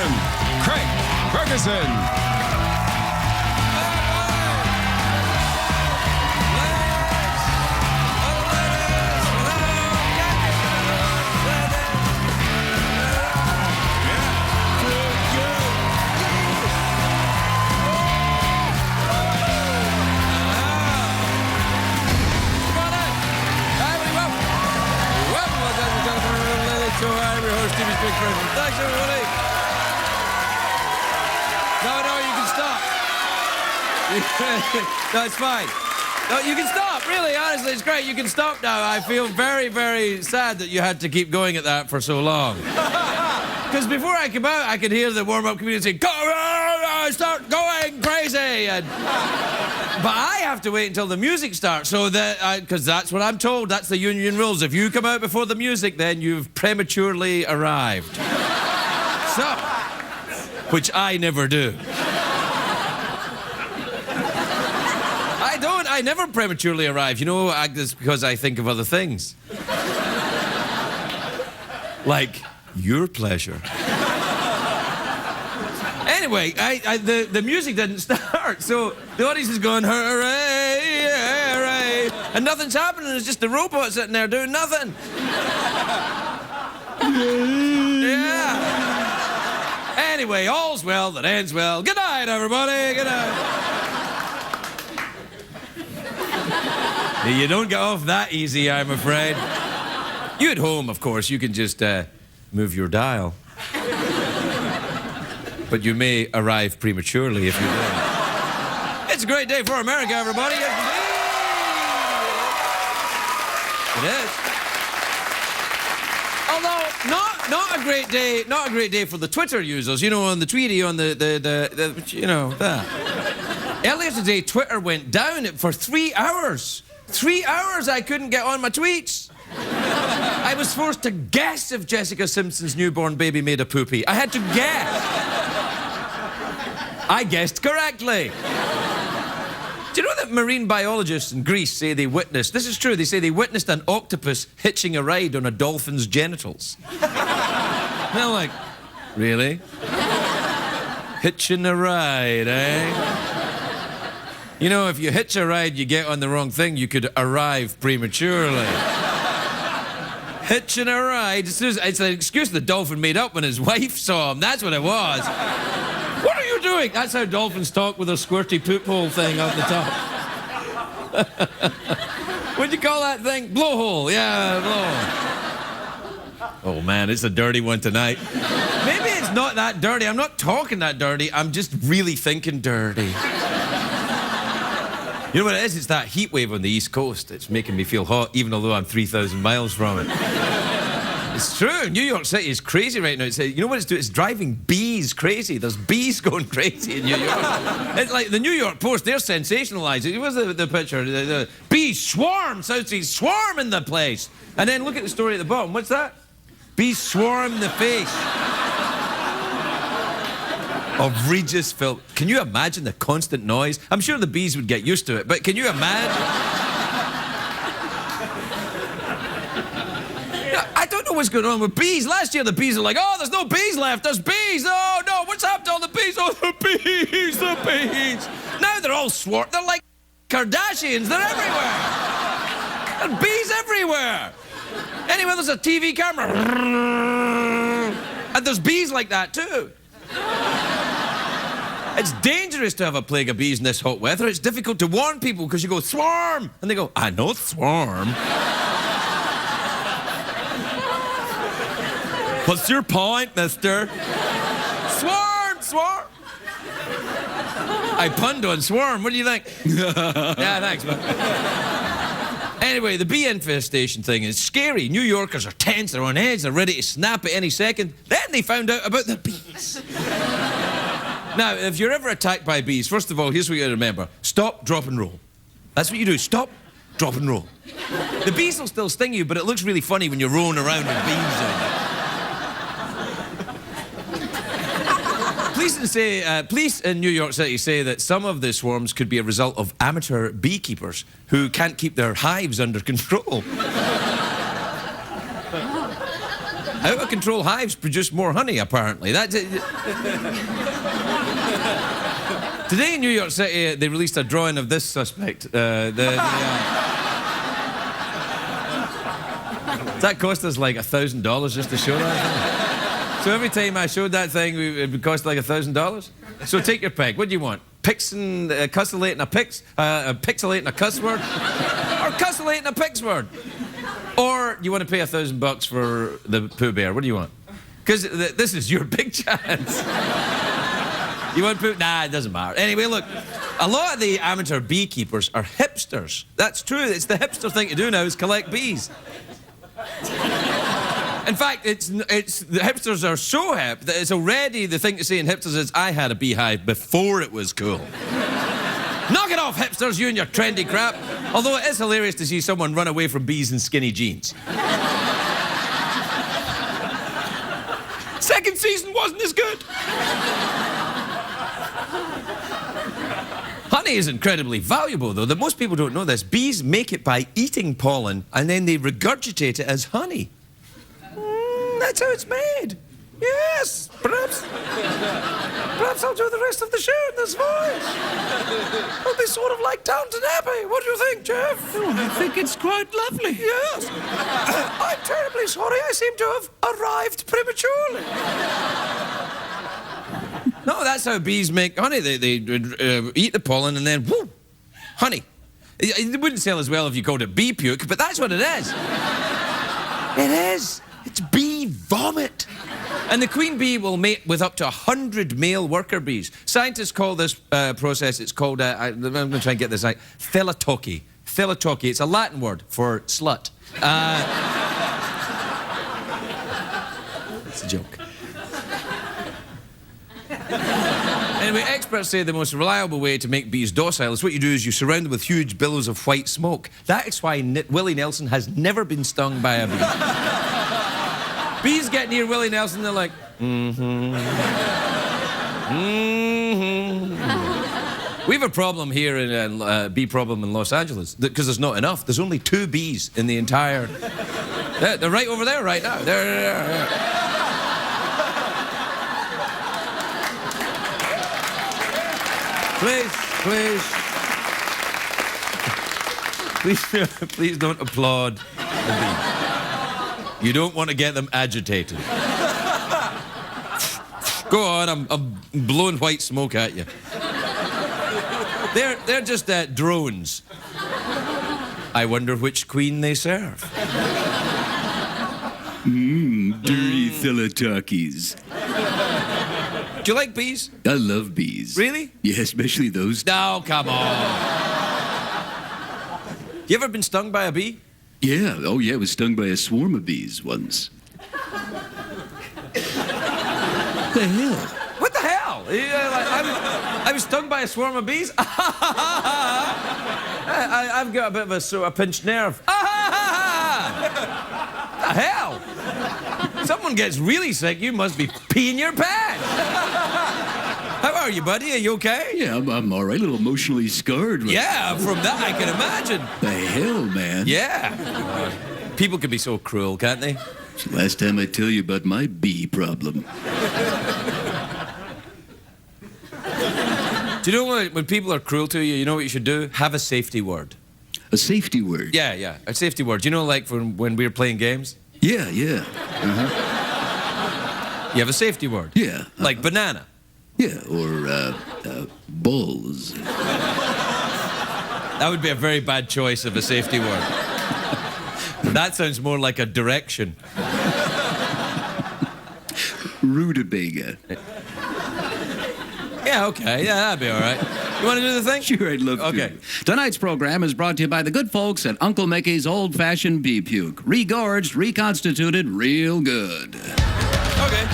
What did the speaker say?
gentlemen, Craig Ferguson. Thanks, everybody. No, you can stop. No, it's fine. No, you can stop. Really, honestly, it's great. You can stop now. I feel very, very sad that you had to keep going at that for so long. Because before I came out, I could hear the warm-up community say, "Go, start going crazy." But I have to wait until the music starts, so that because that's what I'm told. That's the union rules. If you come out before the music, then you've prematurely arrived. So, which I never do. I never prematurely arrive. You know, it's because I think of other things. Like your pleasure. Anyway, the music didn't start, so the audience is going, hooray, hooray, and nothing's happening. It's just the robot sitting there doing nothing. Yeah. Anyway, all's well that ends well. Good night, everybody. Good night. You don't get off that easy, I'm afraid. You at home, of course, you can just move your dial. But you may arrive prematurely if you do. It's a great day for America, everybody. Yes, it is. Although not a great day for the Twitter users. You know, on the Tweety, on the you know that. Earlier today, Twitter went down for 3 hours. 3 hours I couldn't get on my tweets. I was forced to guess if Jessica Simpson's newborn baby made a poopy. I had to guess. I guessed correctly. Do you know that marine biologists in Greece say they witnessed, this is true, they say they witnessed an octopus hitching a ride on a dolphin's genitals. And I'm like, really? Hitching a ride, eh? You know, if you hitch a ride, you get on the wrong thing, you could arrive prematurely. Hitching a ride. It's an excuse the dolphin made up when his wife saw him. That's what it was. What are you doing? That's how dolphins talk with their squirty poop hole thing up the top. What'd you call that thing? Blowhole. Yeah, blowhole. Oh, man, it's a dirty one tonight. Maybe it's not that dirty. I'm not talking that dirty. I'm just really thinking dirty. You know what it is? It's that heat wave on the East Coast. It's making me feel hot, even although I'm 3,000 miles from it. It's true. New York City is crazy right now. You know what it's doing? It's driving bees crazy. There's bees going crazy in New York. It's like the New York Post, they're sensationalizing it. What's the picture? The bees swarm, South Seas swarm in the place. And then look at the story at the bottom. What's that? Bees swarm the face of Regis Phil. Can you imagine the constant noise? I'm sure the bees would get used to it, but can you imagine? I don't know what's going on with bees. Last year the bees are like, oh, there's no bees left, there's bees. Oh, no, what's happened to all the bees? Oh, the bees, the bees. Now they're all swarm. They're like Kardashians, they're everywhere. There's bees everywhere. Anyway, there's a TV camera. And there's bees like that, too. It's dangerous to have a plague of bees in this hot weather. It's difficult to warn people because you go, swarm! And they go, I know swarm. What's your point, mister? Swarm, swarm. I punned on swarm. What do you think? Yeah, thanks, man. Anyway, the bee infestation thing is scary. New Yorkers are tense, they're on edge, they're ready to snap at any second. Then they found out about the bees. Now, if you're ever attacked by bees, first of all, here's what you gotta remember. Stop, drop, and roll. That's what you do. Stop, drop, and roll. The bees will still sting you, but it looks really funny when you're rolling around with bees on you. Police in New York City say that some of the swarms could be a result of amateur beekeepers who can't keep their hives under control. Out-of-control hives produce more honey, apparently. That's it. Today in New York City, they released a drawing of this suspect. That cost us like $1,000 just to show that thing. So every time I showed that thing, it would cost like $1,000. So take your pick. What do you want? Pixelating a cuss word? Or cusselating a pix word? Or you want to pay $1,000 for the Pooh Bear? What do you want? Because this is your big chance. You want Pooh? Nah, it doesn't matter. Anyway, look, a lot of the amateur beekeepers are hipsters. That's true. It's the hipster thing to do now is collect bees. In fact, the hipsters are so hip that it's already the thing to say in hipsters is, I had a beehive before it was cool. Knock it off, hipsters, you and your trendy crap. Although it is hilarious to see someone run away from bees in skinny jeans. Second season wasn't as good. Honey is incredibly valuable, though. Most people don't know this. Bees make it by eating pollen, and then they regurgitate it as honey. That's how it's made. Yes, perhaps I'll do the rest of the show in this voice. It'll be sort of like Downton Abbey. What do you think, Jeff? Oh, I think it's quite lovely. Yes. I'm terribly sorry. I seem to have arrived prematurely. No, that's how bees make honey. They eat the pollen and then, whoo, honey. It wouldn't sell as well if you called it bee puke, but that's what it is. It is. It's bee vomit. And the queen bee will mate with up to 100 male worker bees. Scientists call this process, it's called, I'm going to try and get this right, philatoky. Philatoky, it's a Latin word for slut. It's a joke. Anyway, experts say the most reliable way to make bees docile is what you do is you surround them with huge billows of white smoke. That is why Willie Nelson has never been stung by a bee. Bees get near Willie Nelson, they're like, mm-hmm. We have a problem here, bee problem in Los Angeles, because there's not enough. There's only 2 bees in the entire... They're right over there right now. They're. Please don't applaud the bees. You don't want to get them agitated. Go on, I'm blowing white smoke at you. They're just drones. I wonder which queen they serve. Dirty philatokies. Do you like bees? I love bees. Really? Yeah, especially those. No, come on. You ever been stung by a bee? Yeah, oh yeah, I was stung by a swarm of bees once. The hell? What the hell? I was stung by a swarm of bees? I've got a bit of a pinched nerve. What the hell? Someone gets really sick, you must be peeing your pants. How are you, buddy? Are you okay? Yeah, I'm all right, a little emotionally scarred. Right? Yeah, from that I can imagine. The hell, man? Yeah. People can be so cruel, can't they? It's the last time I tell you about my bee problem. Do you know when people are cruel to you, you know what you should do? Have a safety word. A safety word? Yeah, a safety word. Do you know, like, when we were playing games? Yeah. You have a safety word? Yeah. Like banana? Yeah, or, balls. That would be a very bad choice of a safety word. That sounds more like a direction. Rutabaga. Yeah, okay. Yeah, that'd be all right. You want to do the thing? Sure, I'd love to. Okay. Tonight's program is brought to you by the good folks at Uncle Mickey's Old Fashioned Bee Puke. Regorged, reconstituted, real good. Okay.